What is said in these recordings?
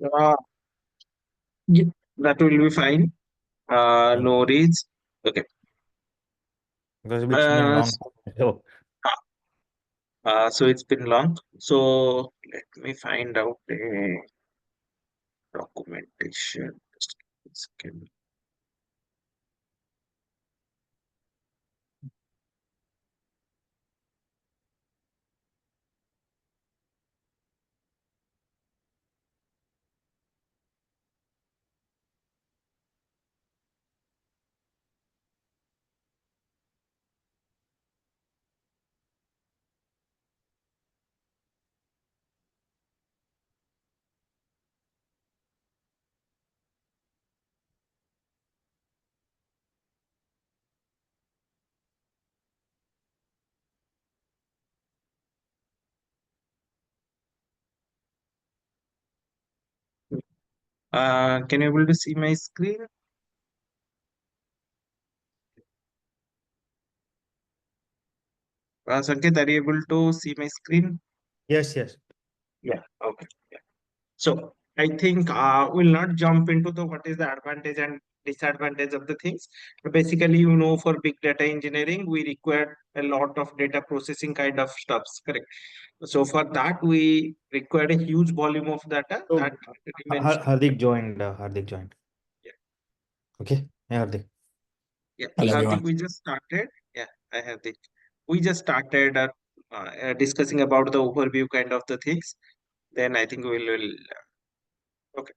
Uh, yeah, that will be fine. Yeah, No worries. Okay. because it's been Uh, long. So, so it's been long. So let me find out a documentation. Just a second. Can you able to see my screen? Sanket, are you able to see my screen? yes, yes. Yeah. Okay. So I think we'll not jump into the what is the advantage and disadvantage of the things. But basically, for big data engineering, we require a lot of data processing kind of stuffs, correct? So for that, we require a huge volume of data that So, remains. Hardik joined. Hardik joined. Yeah, Okay. Yeah, Hardik. yeah. Hello, Hardik, everyone. we just started. Yeah, I have the. We just started discussing about the overview kind of the things. Then I think will okay.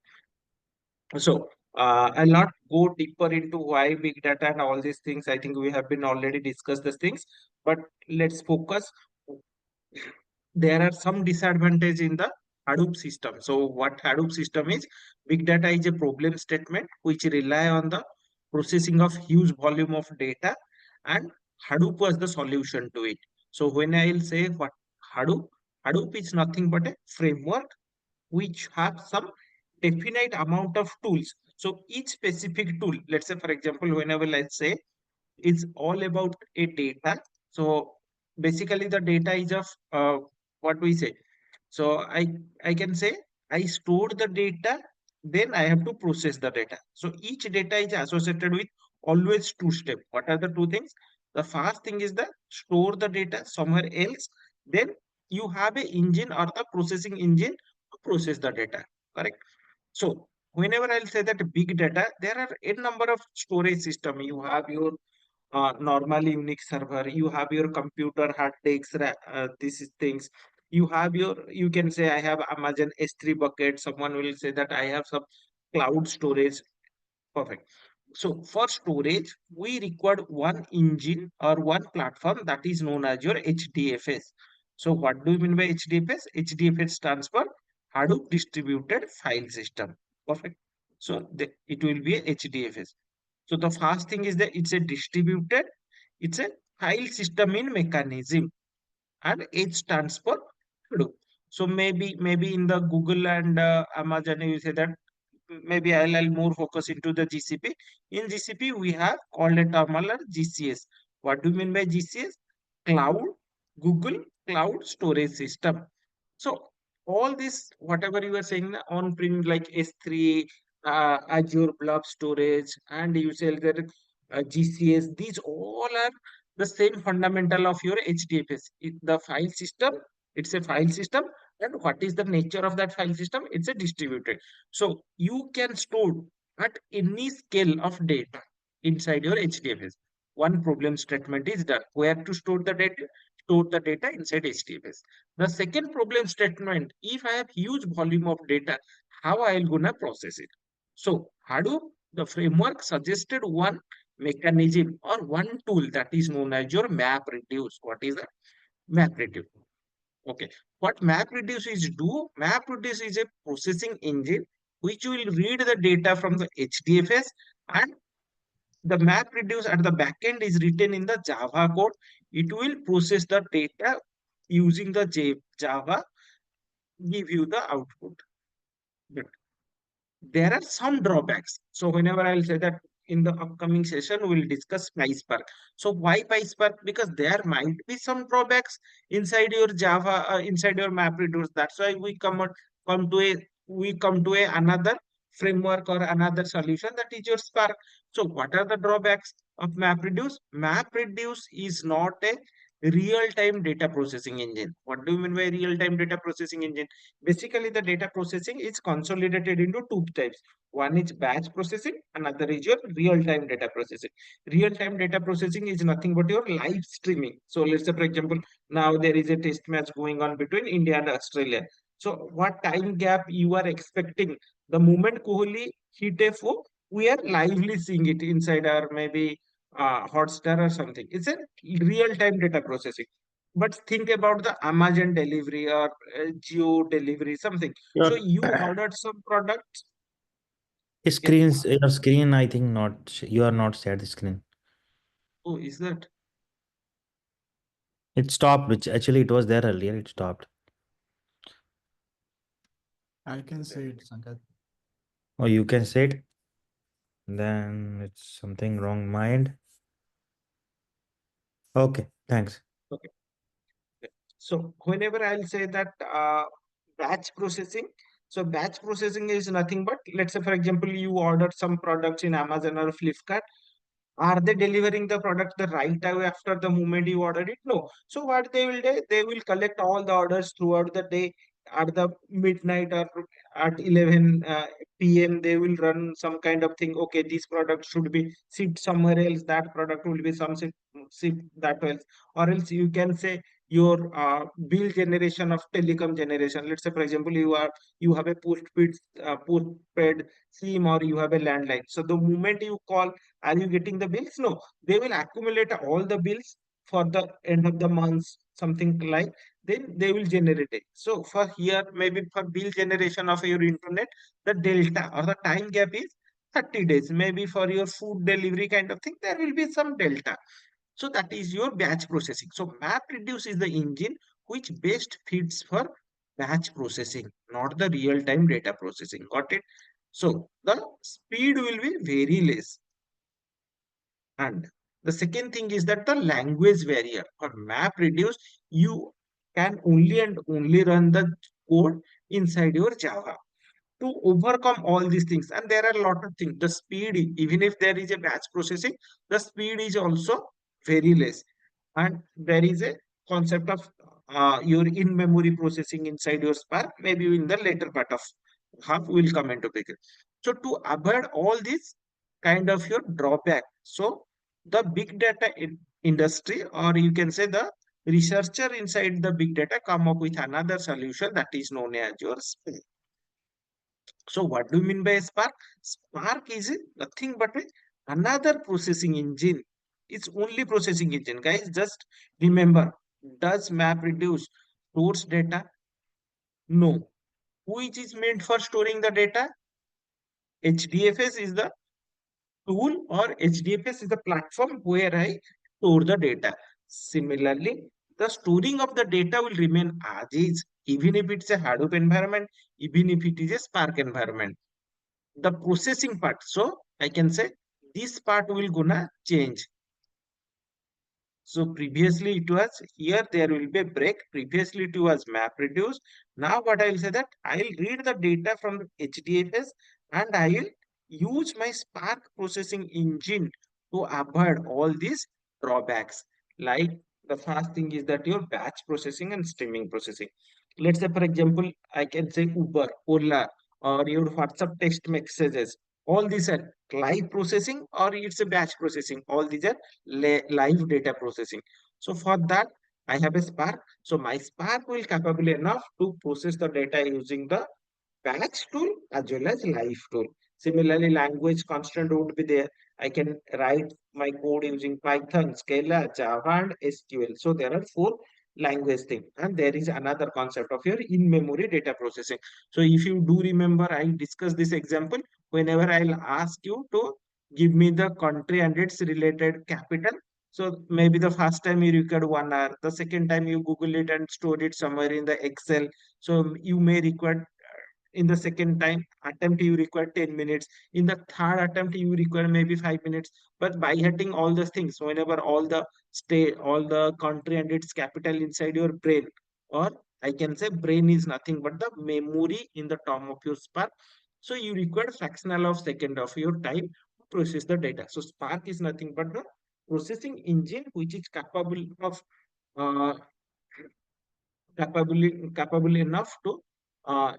So I'll not go deeper into why big data and all these things. I think we have been already discussed these things, but let's focus. There are some disadvantage in the Hadoop system. So what Hadoop system is, big data is a problem statement which rely on the processing of huge volume of data, and Hadoop was the solution to it. So when I'll say what Hadoop, Hadoop is nothing but a framework which have some definite amount of tools. So each specific tool, let's say for example, whenever let's say it's all about a data. So basically the data is of what we say. So I can say I store the data, then I have to process the data. So each data is associated with always two steps. What are the two things? The first thing is the store the data somewhere else. Then you have a engine or the processing engine to process the data. Correct. So whenever I'll say that big data, there are a number of storage system. You have your normally Unix server, you have your computer hard disks, this is things. You have your, you can say I have Amazon S3 bucket. Someone will say that I have some cloud storage. Perfect. So for storage, we required one engine or one platform that is known as your HDFS. So what do you mean by HDFS? HDFS stands for Hadoop Distributed File System. Perfect. So it will be a HDFS. So the first thing is that it's a distributed, it's a file system in mechanism, and H stands for Hadoop. So maybe in the Google and Amazon you say that maybe I'll more focus into the GCP. In GCP, we have called a terminal as GCS. What do you mean by GCS? Cloud, Google Cloud Storage System. So all this, whatever you are saying on-prem like S3, Azure Blob Storage, and you say that GCS, these all are the same fundamental of your HDFS. The file system, it's a file system, and what is the nature of that file system? It's a distributed. So you can store at any scale of data inside your HDFS. One problem statement is done. Where to store the data? Store the data inside HDFS. The second problem statement, if I have huge volume of data, how I will gonna process it? So Hadoop, the framework suggested one mechanism or one tool that is known as your map reduce. What is that? Map reduce. Okay. What MapReduce is do? MapReduce is a processing engine which will read the data from the HDFS, and the MapReduce at the backend is written in the Java code. It will process the data using the Java, give you the output. But there are some drawbacks. So whenever I'll say that in the upcoming session, we'll discuss PySpark. So why PySpark? Because there might be some drawbacks inside your Java, inside your MapReduce. That's why we come to a we come to another framework or another solution, that is your Spark. So what are the drawbacks of MapReduce? MapReduce is not a real-time data processing engine. What do you mean by real-time data processing engine? Basically, the data processing is consolidated into two types. One is batch processing, another is your real-time data processing. Real-time data processing is nothing but your live streaming. So let's say, for example, now there is a test match going on between India and Australia. So what time gap you are expecting? The moment Kohli hit a four, we are lively seeing it inside our maybe Hotstar or something. It's a real-time data processing. But think about the Amazon delivery or Geo delivery, something. So Your you ordered some products. Yes. your screen, I think not, you are not shared the screen. Oh, is that? It stopped, which actually it was there earlier, it stopped. I can say it, Sankat. Or you can say it, then it's something wrong mind. Okay, thanks. Okay. So whenever I'll say that batch processing, so batch processing is nothing but, let's say for example, you ordered some products in Amazon or Flipkart. Are they delivering the product the right away after the moment you ordered it? No. So what they will do, they will collect all the orders throughout the day. At the midnight or at 11 p.m. they will run some kind of thing. Okay, this product should be shipped somewhere else. That product will be shipped that else. Or else you can say your bill generation of telecom generation. Let's say for example, you have a postpaid SIM or you have a landline. So the moment you call, are you getting the bills? No, they will accumulate all the bills for the end of the month, something like, then they will generate it. So for here, maybe for bill generation of your internet, the delta or the time gap is 30 days. Maybe for your food delivery kind of thing, there will be some delta. So that is your batch processing. So MapReduce is the engine which best fits for batch processing, not the real-time data processing. Got it? So the speed will be very less. And the second thing is that the language barrier. For MapReduce, you can only and only run the code inside your Java to overcome all these things. And there are a lot of things. The speed, even if there is a batch processing, the speed is also very less. And there is a concept of your in-memory processing inside your Spark, maybe in the later part of half will come into picture. So to avoid all this kind of your drawback, so the big data industry, or you can say the researcher inside the big data, come up with another solution that is known as your Spark. So what do you mean by Spark? Spark is nothing but another processing engine. It's only processing engine. Guys, just remember, does MapReduce stores data? No. Which is meant for storing the data? HDFS is the tool, or HDFS is the platform where I store the data. Similarly, the storing of the data will remain as is, even if it's a Hadoop environment, even if it is a Spark environment. The processing part, so I can say this part will gonna change. So previously it was, here there will be a break. Previously it was MapReduce. Now what I will say that I will read the data from the HDFS and I will use my Spark processing engine to avoid all these drawbacks. Like the first thing is that your batch processing and streaming processing. Let's say for example, I can say Uber, Ola, or your WhatsApp text messages. All these are live processing or it's a batch processing. All these are live data processing. So for that, I have a Spark. So my Spark will capable enough to process the data using the batch tool as well as live tool. Similarly, language constant would be there. I can write my code using Python, Scala, Java, and SQL. So there are four language thing. And there is another concept of your in-memory data processing. So if you do remember, I discussed this example whenever I'll ask you to give me the country and its related capital. So maybe the first time you required 1 hour, the second time you Google it and store it somewhere in the Excel. So you may require in the second time attempt you require 10 minutes, in the third attempt you require maybe 5 minutes. But by hitting all the things, whenever all the state, all the country and its capital inside your brain, or I can say brain is nothing but the memory in the term of your Spark. So you require fractional of second of your time to process the data. So Spark is nothing but the processing engine which is uh, capable enough to uh,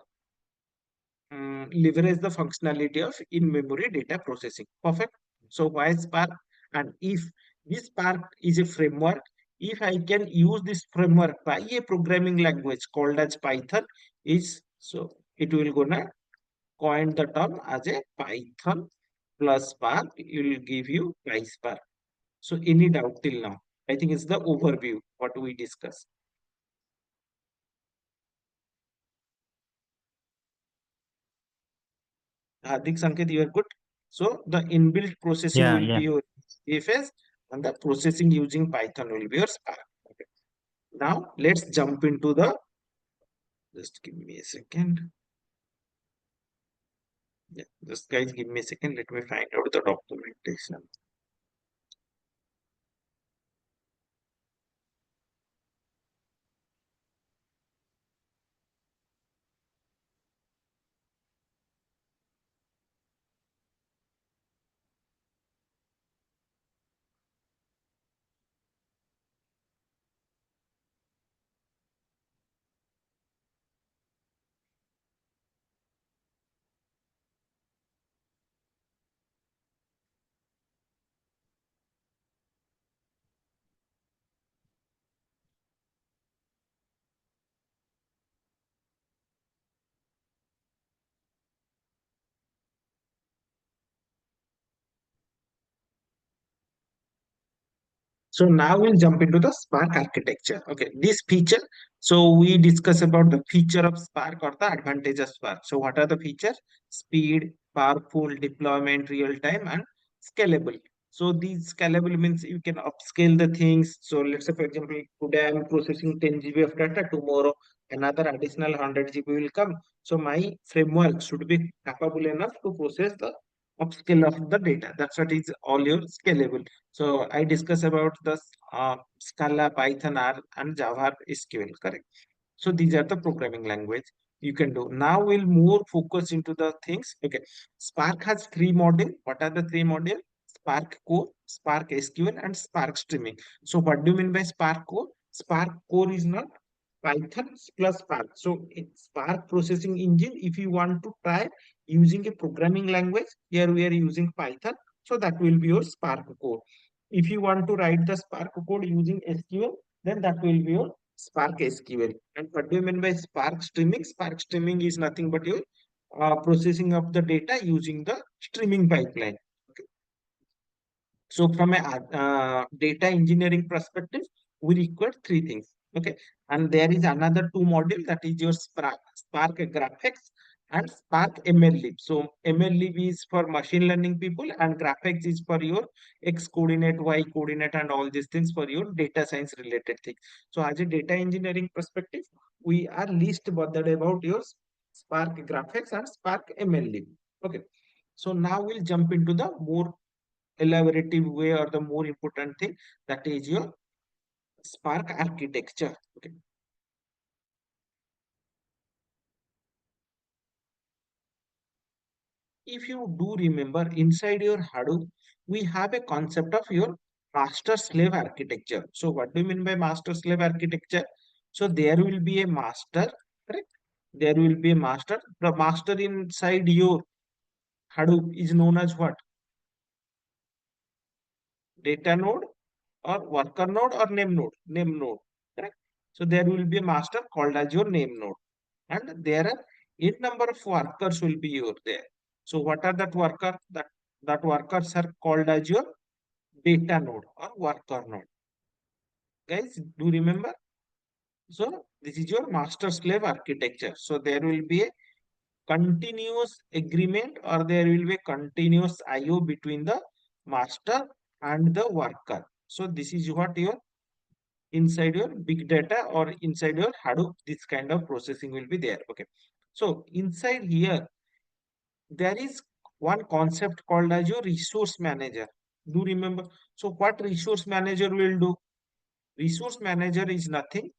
leverage the functionality of in-memory data processing. Perfect. So why Spark? And if this Spark is a framework, if I can use this framework by a programming language called as Python, is so it will gonna coin the term as a Python plus Spark. It will give you PySpark. So any doubt till now? I think it's the overview what we discussed. Hardik Sanket, you are good. So the inbuilt processing Yeah, will yeah. be your CFS and the processing using Python will be your Spark. Okay. Now let's jump into the, just give me a second. Yeah, just guys give me a second. Let me find out the documentation. So now we'll jump into the Spark architecture. Okay, this feature. So we discuss about the feature of Spark or the advantage of Spark. So what are the features? Speed, powerful, deployment, real time, and scalable. So these scalable means you can upscale the things. So let's say, for example, today I'm processing 10 GB of data. Tomorrow another additional 100 GB will come. So my framework should be capable enough to process the upscale of the data. That's what is all your scalable. So I discuss about the Scala, Python, R, and Java SQL, correct? So these are the programming language you can do. Now we'll more focus into the things. Okay, Spark has three model. What are the three model? Spark Core, Spark SQL, and Spark Streaming. So what do you mean by Spark Core? Spark Core is not Python plus Spark. So it's Spark processing engine. If you want to try using a programming language, here we are using Python. So that will be your Spark Core. If you want to write the Spark code using SQL, then that will be your Spark SQL. And what do you mean by Spark streaming? Spark streaming is nothing but your processing of the data using the streaming pipeline. Okay. So from a data engineering perspective, we require three things. Okay. And there is another two module that is your Spark graphics and Spark MLlib. So MLlib is for machine learning people and graphics is for your X coordinate, Y coordinate and all these things for your data science related things. So as a data engineering perspective, we are least bothered about your Spark graphics and Spark MLlib. Okay. So now we'll jump into the more elaborative way or the more important thing that is your Spark architecture. Okay. If you do remember inside your Hadoop, we have a concept of your master slave architecture. So what do you mean by master slave architecture? So there will be a master, correct? There will be a master. The master inside your Hadoop is known as what? Data node or worker node or name node, correct? So there will be a master called as your name node. And there are n number of workers will be your there. So what are that worker? That workers are called as your data node or worker node. Guys, do remember? So this is your master slave architecture. So there will be a continuous agreement or there will be a continuous IO between the master and the worker. So this is what your inside your big data or inside your Hadoop, this kind of processing will be there. Okay. So inside here, there is one concept called as your resource manager. Do remember? So what resource manager will do? Resource manager is nothing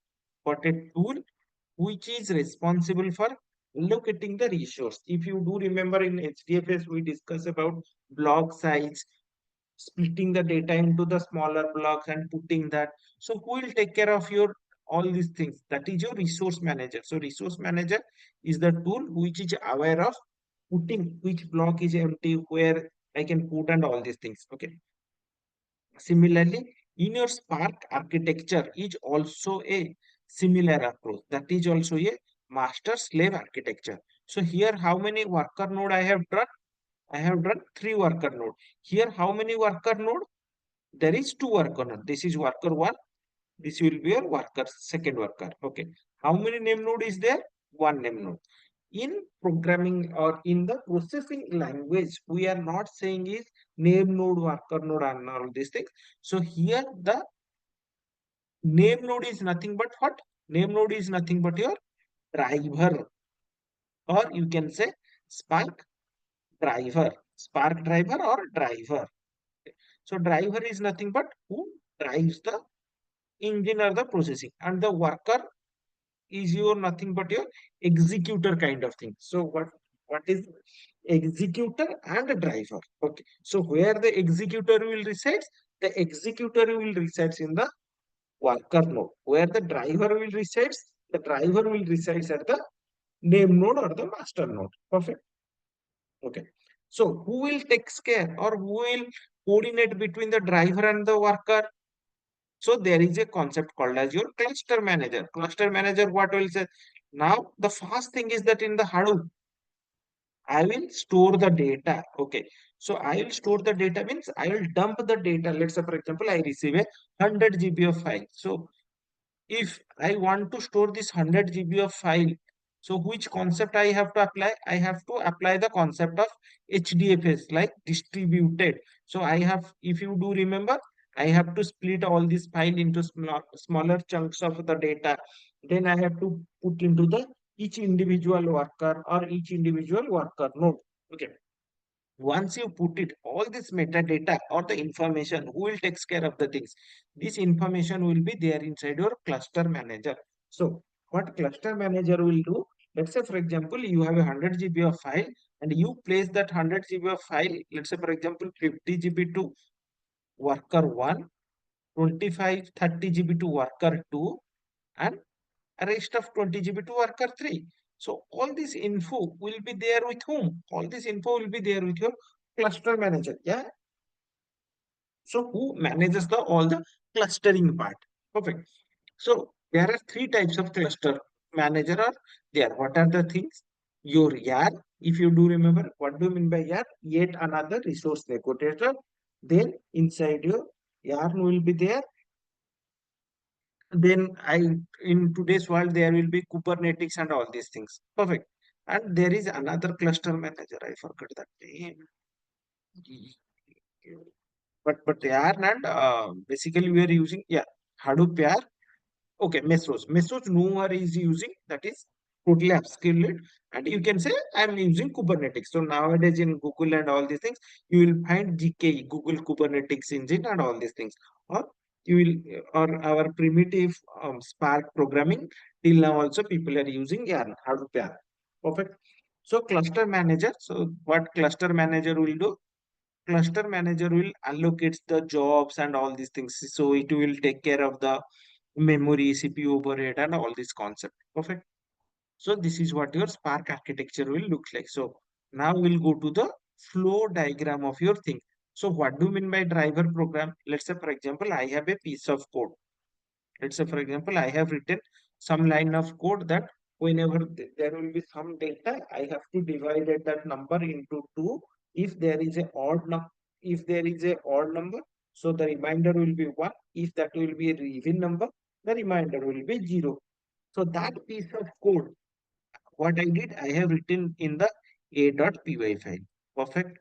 but a tool which is responsible for allocating the resource. If you do remember in HDFS, we discuss about block size, splitting the data into the smaller blocks and putting that. So who will take care of your all these things? That is your resource manager. So resource manager is the tool which is aware of putting which block is empty, where I can put and all these things. Okay. Similarly, in your Spark architecture is also a similar approach. That is also a master slave architecture. So here, how many worker node I have drawn? I have drawn 3 worker node. Here, how many worker node? There is 2 worker node. This is worker one. This will be your worker second worker. Okay. How many name node is there? One name node. In programming or in the processing language, we are not saying is name node, worker node, and all these things. So here the name node is nothing but what? Name node is nothing but your driver, or you can say Spark driver, Spark driver or driver. So driver is nothing but who drives the engine or the processing, and the worker is your nothing but your executor kind of thing. So what is executor and a driver? Okay. So where the executor will reside? The executor will reside in the worker node. Where the driver will reside? The driver will reside at the name node or the master node. Perfect. Okay. So who will takes care or who will coordinate between the driver and the worker? So there is a concept called as your cluster manager. Cluster manager, what will say? Now the first thing is that in the Hadoop, I will store the data. Okay. So I will store the data means I will dump the data. Let's say, for example, I receive a 100 GB of file. So if I want to store this 100 GB of file, so which concept I have to apply? I have to apply the concept of HDFS, like distributed. So I have, if you do remember, I have to split all this file into smaller chunks of the data. Then I have to put into the each individual worker or each individual worker node. Okay. Once you put it, all this metadata or the information, who will takes care of the things? This information will be there inside your cluster manager. So what cluster manager will do? Let's say, for example, you have a 100 GB of file and you place that 100 GB of file, let's say, for example, 50 GB to worker 1, 25, 30 GB to worker 2, and a rest of 20 GB to worker 3. So all this info will be there with whom? All this info will be there with your cluster manager. Yeah. So who manages the all the clustering part? Perfect. So there are 3 types of cluster manager are there. What are the things? Your YAR, if you do remember, what do you mean by YAR? Yet another resource negotiator. Then inside your yarn will be there. Then in today's world there will be Kubernetes and all these things. Perfect. And there is another cluster manager. I forgot that name. But they are not basically we are using, yeah, Hadoop are okay. Mesos no one is using, that is totally upskilled, and you can say I'm using Kubernetes. So nowadays in Google and all these things, you will find GKE, Google Kubernetes engine and all these things, or you will, or our primitive Spark programming till now also people are using, yeah, Hadoop. Yeah, perfect. So cluster manager. So what cluster manager will do? Cluster manager will allocate the jobs and all these things. So it will take care of the memory, CPU overhead, and all this concept. Perfect. So this is what your Spark architecture will look like. So now we'll go to the flow diagram of your thing. So what do you mean by driver program? Let's say, for example, I have a piece of code. Let's say, for example, I have written some line of code that whenever there will be some data, I have to divide that number into two. If there is a odd number, if there is a odd number, so the remainder will be one. If that will be a even number, the remainder will be zero. So that piece of code, what I did, I have written in the a.py file. Perfect.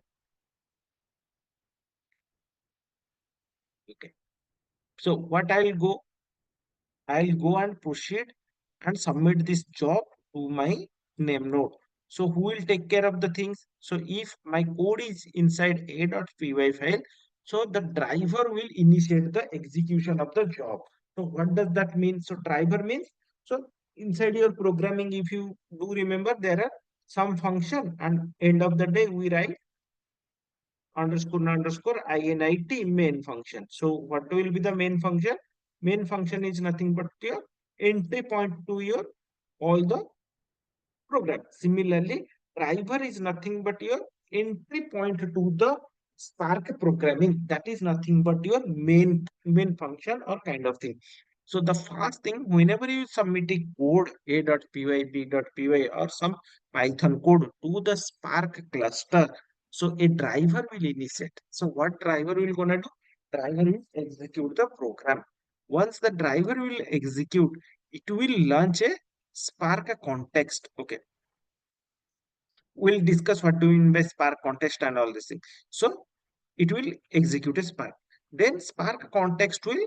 Okay. So what I'll go and proceed and submit this job to my name node. So who will take care of the things? So if my code is inside a.py file, so the driver will initiate the execution of the job. So what does that mean? So driver means, so inside your programming, if you do remember, there are some function, and end of the day we write underscore init main function. So what will be the main function? Main function is nothing but your entry point to your all the program. Similarly, driver is nothing but your entry point to the Spark programming. That is nothing but your main function or kind of thing. So the first thing, whenever you submit a code a.py, b.py, or some Python code to the Spark cluster, so a driver will initiate. So what driver will gonna do? Driver will execute the program. Once the driver will execute, it will launch a Spark context. Okay, we'll discuss what do we mean by Spark context and all this thing. So it will execute a Spark. Then Spark context will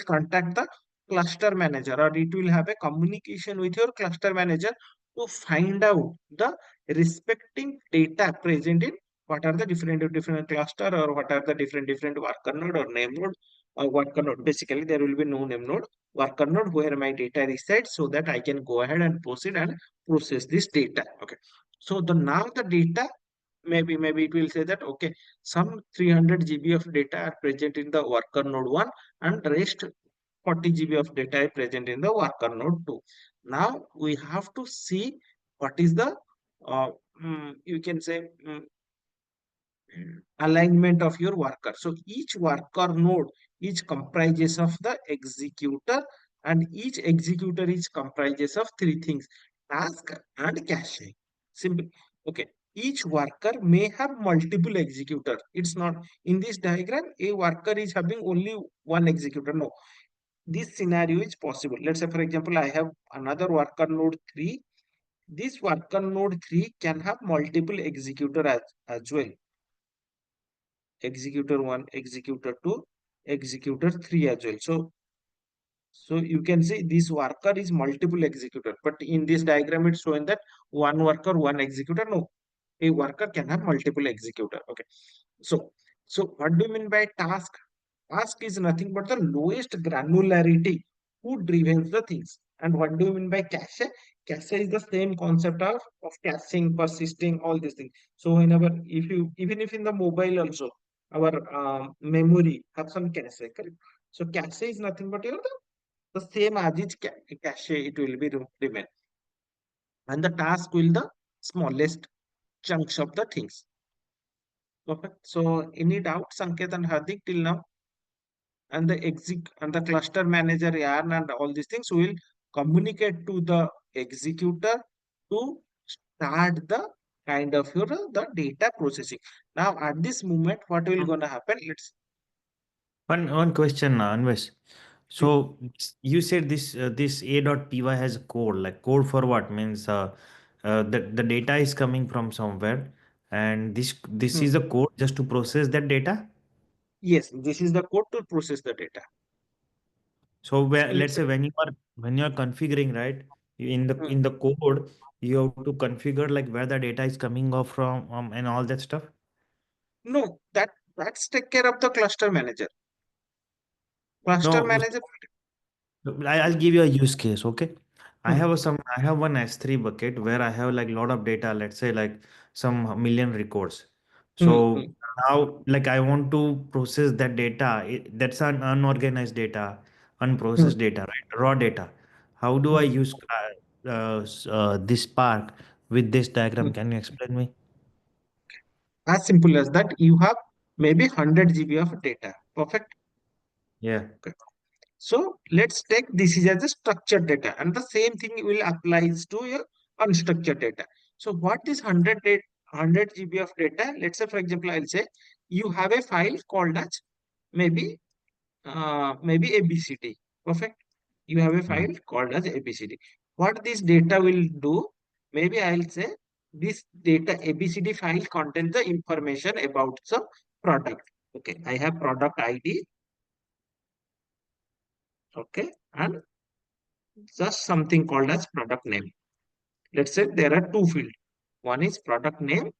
contact the cluster manager, or it will have a communication with your cluster manager to find out the respecting data present in what are the different cluster, or what are the different worker node or name node or worker node. Basically there will be no name node, worker node, where my data resides, so that I can go ahead and proceed and process this data. Okay, so the now the data, maybe it will say that okay, some 300 GB of data are present in the worker node 1, and rest 40 GB of data is present in the worker node 2. Now we have to see what is the uh, you can say alignment of your worker. So each worker node is comprises of the executor, and each executor is comprises of three things: task and cache. Simple. Okay. Each worker may have multiple executor. It's not in this diagram, a worker is having only one executor. No, this scenario is possible. Let's say, for example, I have another worker node 3. This worker node 3 can have multiple executor as well. Executor 1, executor 2, executor 3 as well. So you can see this worker is multiple executor, but in this diagram it's showing that one worker, one executor. No, a worker can have multiple executor. Okay, so what do you mean by task? Task is nothing but the lowest granularity who drives the things. And what do you mean by cache? Cache is the same concept of caching, persisting, all these things. So whenever, if you, even if in the mobile also, our memory have some cache, correct? So cache is nothing but your the same as its cache, it will be remain. And the task will the smallest chunks of the things. Perfect. So any doubt, Sanket and Hardik, till now? And the exec and the cluster manager yarn and all these things will communicate to the executor to start the kind of your the data processing. Now at this moment, what will gonna happen? Let's One question, Anvesh. hmm, So you said this a.py has a code. Like code for what? Means the data is coming from somewhere, and this is hmm. a code just to process that data. Yes, this is the code to process the data. So where, Let's let's say say when you are configuring, right, in the hmm. in the code you have to configure like where the data is coming off from, and all that stuff. No, that's take care of the cluster manager. Cluster No, manager. I'll give you a use case. Okay, Hmm, I have one S3 bucket where I have like a lot of data. Let's say like some million records. hmm, So hmm, now like I want to process that data. That's an unorganized data, hmm, unprocessed data, right? Raw data. How do I hmm, use this Spark with this hmm. diagram? Can you explain me? As simple as that, you have maybe 100 GB of data. Perfect. Yeah. Okay. So let's take this is as a structured data, and the same thing will applies to your unstructured data. So what is 100 GB of data? Let's say, for example, I'll say you have a file called as maybe maybe ABCD. Perfect. You have a Hmm. file called as ABCD. What this data will do? Maybe I'll say this data ABCD file contains the information about the product. Okay, I have product ID. Okay, and just something called as product name. Let's say there are two fields. One is product name,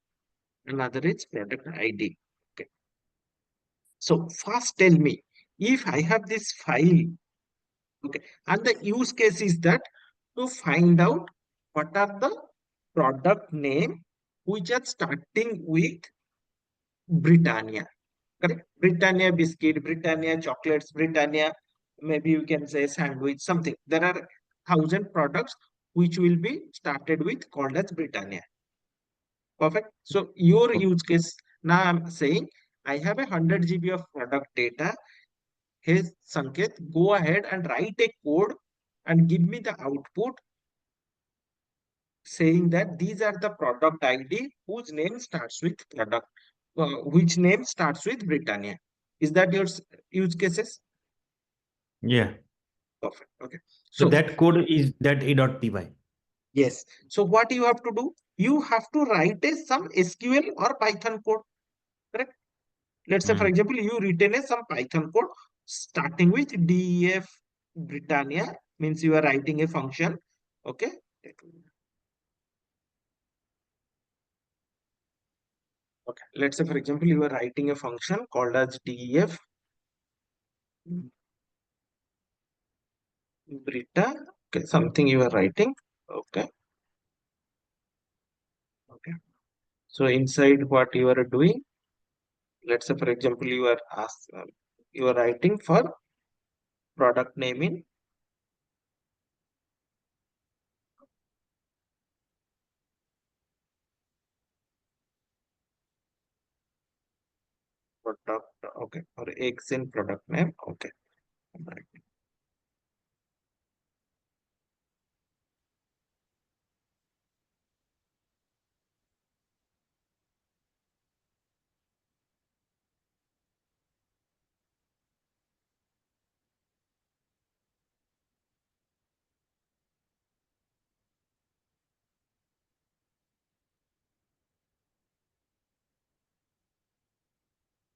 another is product ID. Okay. So first tell me, if I have this file, Okay. And the use case is that to find out what are the product name which are starting with Britannia. Correct? Britannia biscuit, Britannia chocolates, Britannia, maybe you can say sandwich, something. There are 1,000 products which will be started with called as Britannia. Perfect. So your Okay. use case, now I'm saying I have 100 GB of product data. Hey Sanket, go ahead and write a code and give me the output saying that these are the product ID whose name starts with product, which name starts with Britannia. Is that your use cases? Yeah. Perfect. Okay. So So that code is that a.py. yes. So what you have to do? You have to write a some SQL or Python code. Correct. Let's say, for Mm. example, you written a some Python code starting with def Britannia, means you are writing a function. Okay. Okay. Let's say, for example, you are writing a function called as def Brita. Okay. Something you are writing. Okay. Okay. So inside what you are doing, let's say, for example, you are writing for product name in product. Okay. Or X in product name. Okay. Right.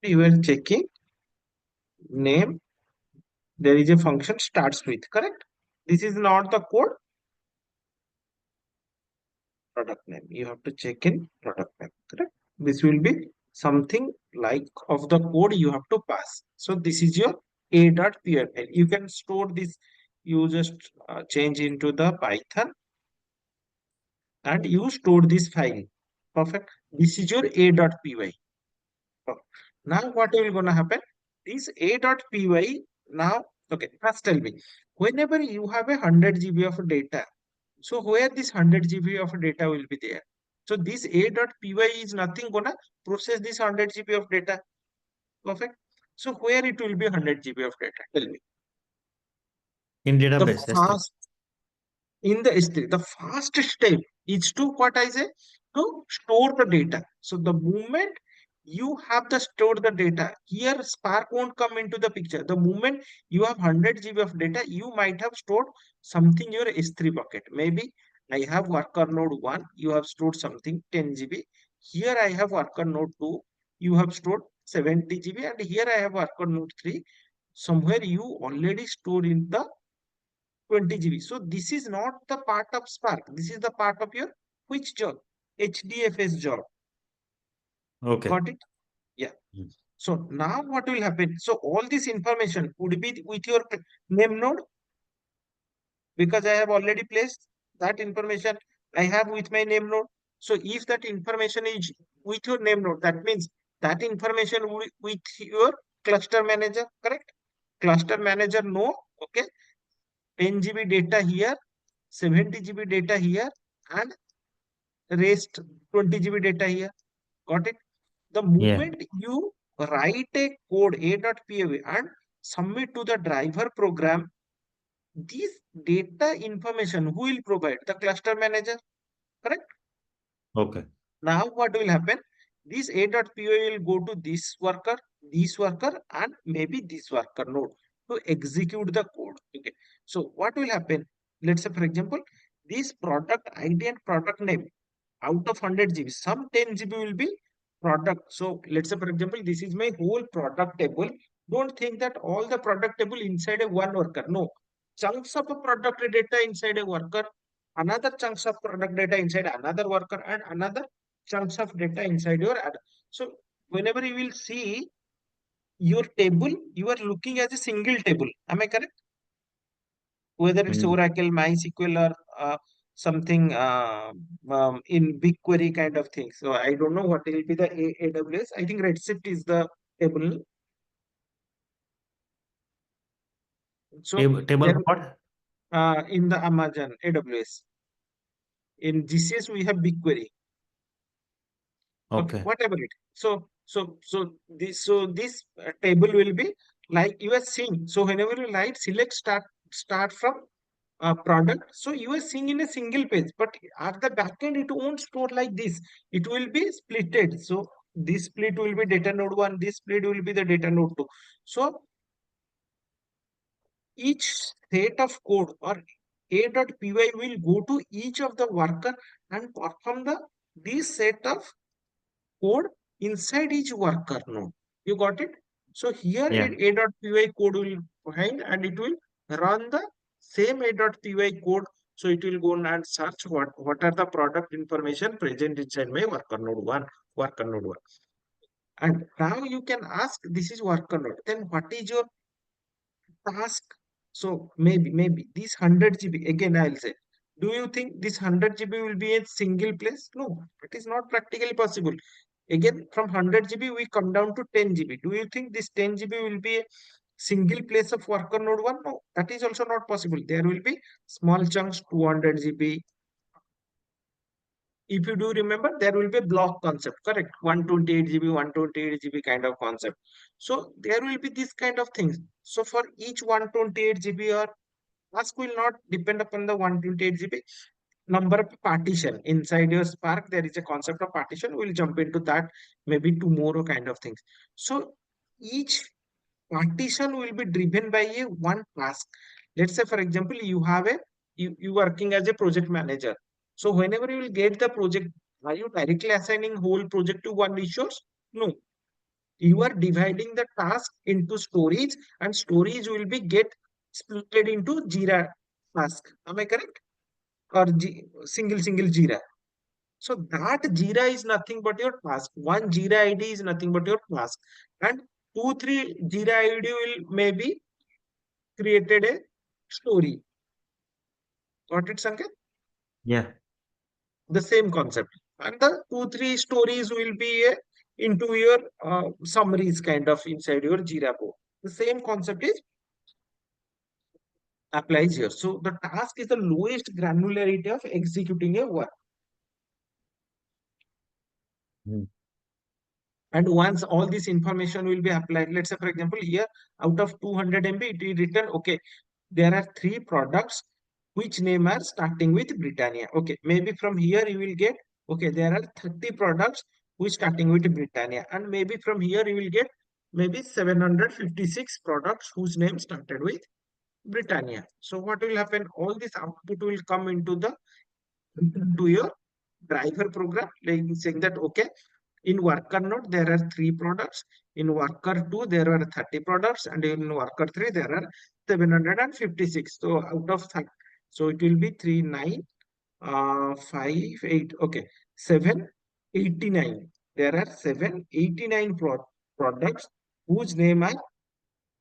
You are checking name. There is a function starts with, correct? This is not the code. Product name. You have to check in product name, correct? This will be something like of the code you have to pass. So this is your a.py file. You can store this. You just change into the Python and you store this file. Perfect. This is your a.py. Oh, now what will gonna happen? This a.py now, okay, first tell me, whenever you have 100 GB of data, so where this 100 GB of data will be there? So this a.py is nothing gonna process this 100 GB of data. Perfect. So where it will be 100 GB of data? Tell me. In The database S3. fast in the S3, the first step is to what I say to store the data. So the moment you have the store the data, here Spark won't come into the picture. The moment you have 100 GB of data, you might have stored something in your S3 bucket. Maybe I have worker node 1, you have stored something 10 GB. Here I have worker node 2, you have stored 70 GB, and here I have worker node 3. Somewhere you already stored in the 20 GB. So this is not the part of Spark. This is the part of your which job? HDFS job. Okay. Got it? Yeah. Mm. So now what will happen? So all this information would be with your name node because I have already placed that information I have with my name node. So if that information is with your name node, that means that information with your cluster manager, correct? Cluster manager no, okay, 10 GB data here, 70 GB data here, and rest 20 GB data here. Got it? The Yeah. moment you write a code a.py and submit to the driver program, this data information who will provide? The cluster manager, correct? Okay. Now what will happen? This a.py will go to this worker, and maybe this worker node to execute the code. Okay. So what will happen? Let's say, for example, this product ID and product name out of 100 GB, some 10 GB will be product. So let's say, for example, this is my whole product table. Don't think that all the product table inside a one worker. No, chunks of a product data inside a worker, another chunks of product data inside another worker, and another chunks of data inside your ad. So whenever you will see your table, you are looking as a single table. Am I correct? whether it's Mm. Oracle, MySQL, or something in BigQuery kind of thing. So I don't know what will be the AWS. I think Redshift is the table. So Table then of what? in the Amazon AWS, in GCS we have BigQuery. Okay, Okay. whatever it. So this table will be like you are seeing. So whenever you like select start from product, so you are seeing in a single page, but at the back end it won't store like this. It will be splitted. So this split will be data node 1, this split will be the data node 2. So each set of code or a.py will go to each of the worker and perform the this set of code inside each worker node. You got it? So here Yeah. a.py code will find and it will run the same a.py code. So it will go and search what are the product information present inside my worker node 1, worker node 1. And now you can ask, this is worker node. Then what is your task? So maybe this 100 GB, again I'll say, do you think this 100 GB will be a single place? No, it is not practically possible. Again, from 100 GB, we come down to 10 GB. Do you think this 10 GB will be a single place of worker node 1? No, that is also not possible. There will be small chunks, 200 GB. If you do remember, there will be a block concept, correct? 128 GB, 128 GB kind of concept. So there will be this kind of things. So for each 128 GB or task will not depend upon the 128 GB number of partition inside your Spark. There is a concept of partition. We'll jump into that maybe tomorrow kind of things. So each partition will be driven by a one task. Let's say, for example, you working as a project manager. So whenever you will get the project, are you directly assigning whole project to one resource? No, you are dividing the task into stories, and stories will be get split into Jira task. Am I correct? Or single Jira. So that Jira is nothing but your task. One Jira ID is nothing but your task. And two, three Jira ID will maybe created a story. Got it, Sanket? Yeah. The same concept. And the two, three stories will be into your summaries kind of inside your Jira board. The same concept is applies here. So the task is the lowest granularity of executing a work. Mm. And once all this information will be applied, let's say, for example, here out of 200 MB, it is written, okay, there are three products which name are starting with Britannia. Okay, maybe from here you will get, okay, there are 30 products which starting with Britannia. And maybe from here you will get maybe 756 products whose name started with Britannia. So what will happen? All this output will come into the to your driver program, like saying that, okay, in worker node, there are three products. In worker 2, there are 30 products. And in worker 3, there are 756. So out of that, so it will be 3, 9, 5, 8. Okay, 789. There are 789 products whose name are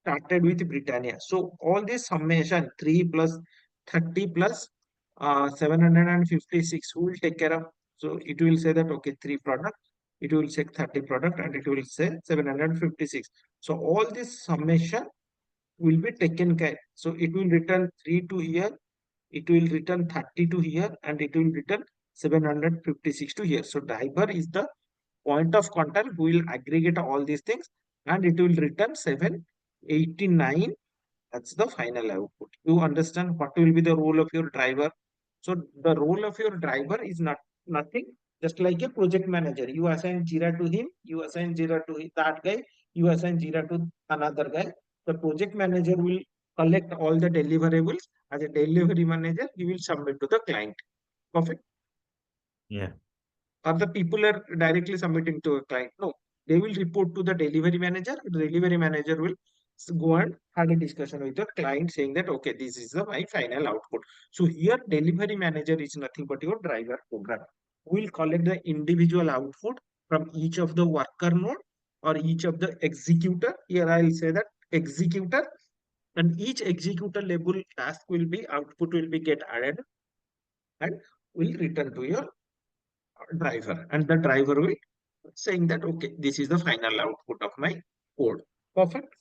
started with Britannia. So all this summation 3 plus 30 plus 756, who will take care of? So it will say that, okay, 3 product, it will say 30 product, and it will say 756. So all this summation will be taken care. So it will return 3 to here, it will return 30 to here, and it will return 756 to here. So driver is the point of contact who will aggregate all these things, and it will return 789. That's the final output. You understand what will be the role of your driver? So the role of your driver is nothing, just like a project manager. You assign Jira to him, you assign Jira to that guy, you assign Jira to another guy. The project manager will collect all the deliverables. As a delivery manager, he will submit to the client. Perfect. Yeah. Or the people are directly submitting to a client? No, they will report to the delivery manager. The delivery manager will go and have a discussion with the client saying that, okay, this is my final output. So here delivery manager is nothing but your driver program. Will collect the individual output from each of the worker node or each of the executor. Here I'll say that executor and each executable task will be output will be get added and will return to your driver, and the driver will saying that okay, this is the final output of my code. Perfect.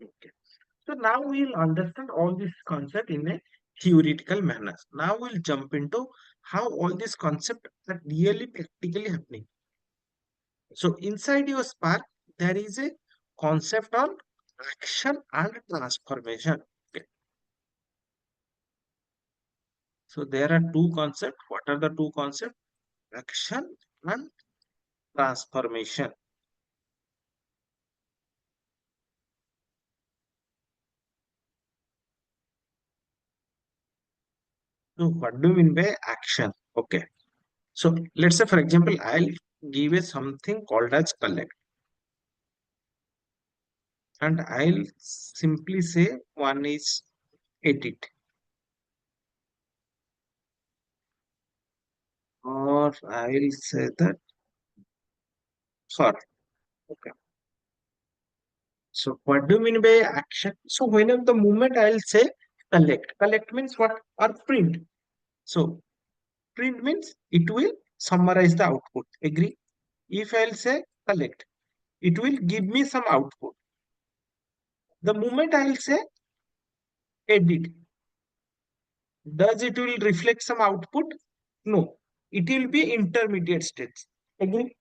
Okay. So now we'll understand all this concept in a theoretical manner. Now we'll jump into how all these concepts are really practically happening. So inside your Spark, there is a concept on action and transformation. Okay. So there are two concepts. What are the two concepts? Action and transformation. So what do you mean by action? Okay. So let's say, for example, I'll give a something called as collect, and I'll simply say one is edit, or I'll say that sorry. Okay. So what do you mean by action? So whenever the moment I'll say collect means what? Or print. So print means it will summarize the output. Agree? If I'll say collect, it will give me some output. The moment I'll say edit, does it will reflect some output? No, it will be intermediate states. Agree?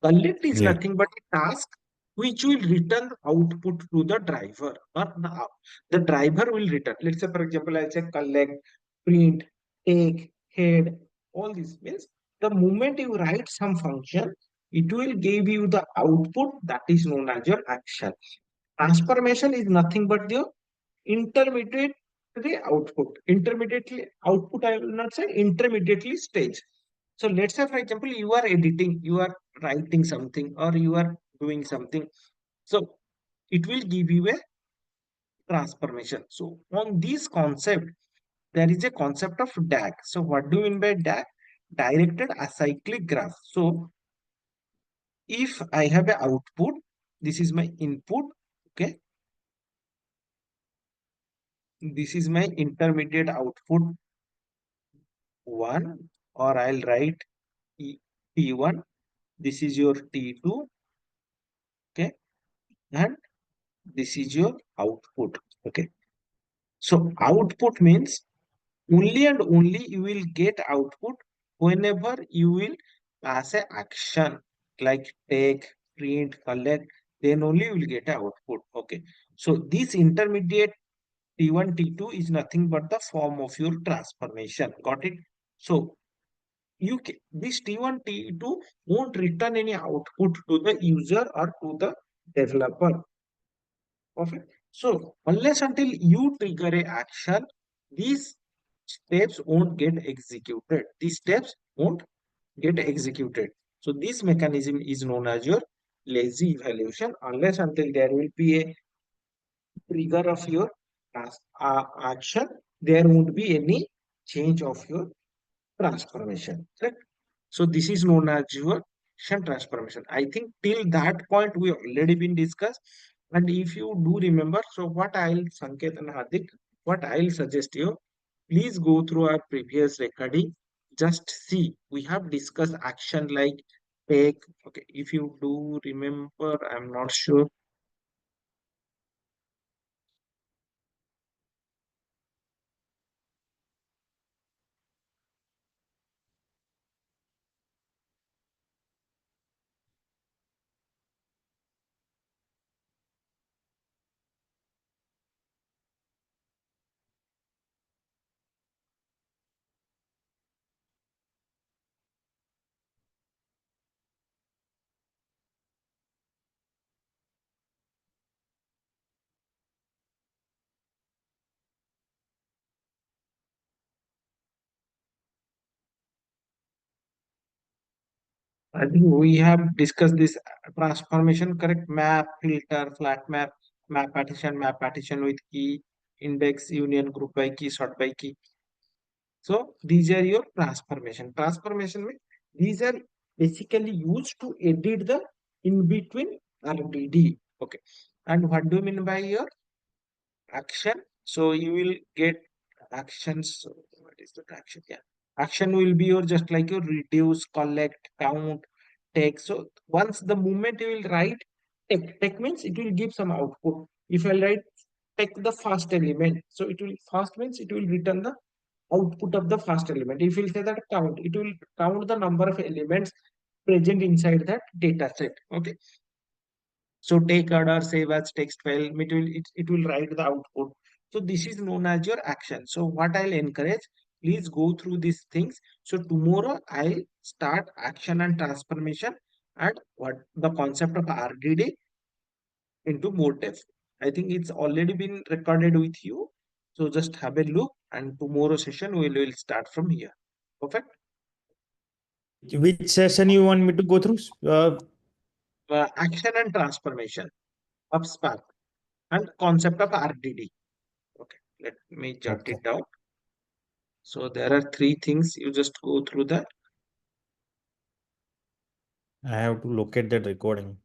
Collect is Yeah. nothing but a task which will return output to the driver, or the driver will return. Let's say, for example, I'll say collect, print, take, head. All this means the moment you write some function, it will give you the output that is known as your action. Transformation is nothing but the intermediate output. Intermediately output, I will not say intermediately stage. So let's say, for example, you are editing, you are writing something, or you are doing something. So it will give you a transformation. So on this concept, there is a concept of DAG. So what do you mean by DAG? Directed acyclic graph. So if I have an output, this is my input. Okay, this is my intermediate output 1, or I'll write T1. This is your T2. Okay, and this is your output. Okay, so output means only and only you will get output whenever you will pass a action like take, print, collect, then only you will get a output. Okay, so this intermediate T1, T2 is nothing but the form of your transformation. Got it? So this T1, T2 won't return any output to the user or to the developer. Perfect. So unless until you trigger a action, these steps won't get executed. These steps won't get executed. So this mechanism is known as your lazy evaluation. Unless until there will be a trigger of your action, there won't be any change of your transformation. Correct? So this is known as your action transformation. I think till that point we already been discussed. And if you do remember, so what I'll Sanket and Hardik, what I'll suggest you, please go through our previous recording. Just see, we have discussed action like take. Okay, if you do remember, I'm not sure. I think we have discussed this transformation, correct? Map, filter, flat map partition with key, index, union, group by key, sort by key. So these are your transformation. Transformation means these are basically used to edit the in between RDD. Okay. And what do you mean by your action? So you will get actions. So what is the action? Yeah. Action will be your just like your reduce, collect, count, take. So once the moment you will write take means it will give some output. If I write take the first element, so it will first means it will return the output of the first element. If you say that count, it will count the number of elements present inside that data set. Okay. So take order, save as text file, it will write the output. So this is known as your action. So what I'll encourage, please go through these things. So tomorrow I'll start action and transformation and what the concept of RDD into more depth. I think it's already been recorded with you. So just have a look and tomorrow session will start from here. Perfect. Which session you want me to go through? Action and transformation of Spark and concept of RDD. Okay, let me jot Okay. it down. So there are three things you just go through that. I have to locate that recording.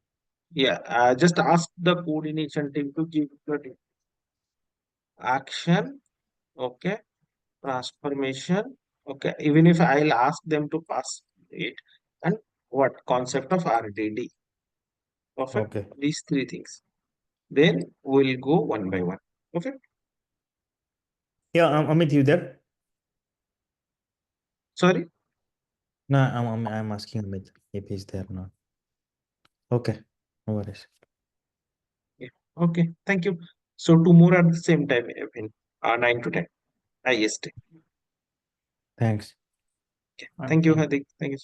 Yeah, just ask the coordination team to give the action. Okay, transformation. Okay, even if I'll ask them to pass it and what concept of RDD. Perfect. Okay. These three things. Then we'll go one by one. Perfect. Yeah, Amit, you there? Sorry. No, I'm asking Amit if he's there or not. Okay, no worries. Yeah. Okay. Thank you. So tomorrow at the same time, in 9 to 10 IST. Thanks. Okay. Fine, Thank you, thank you. Hadik. Thank you.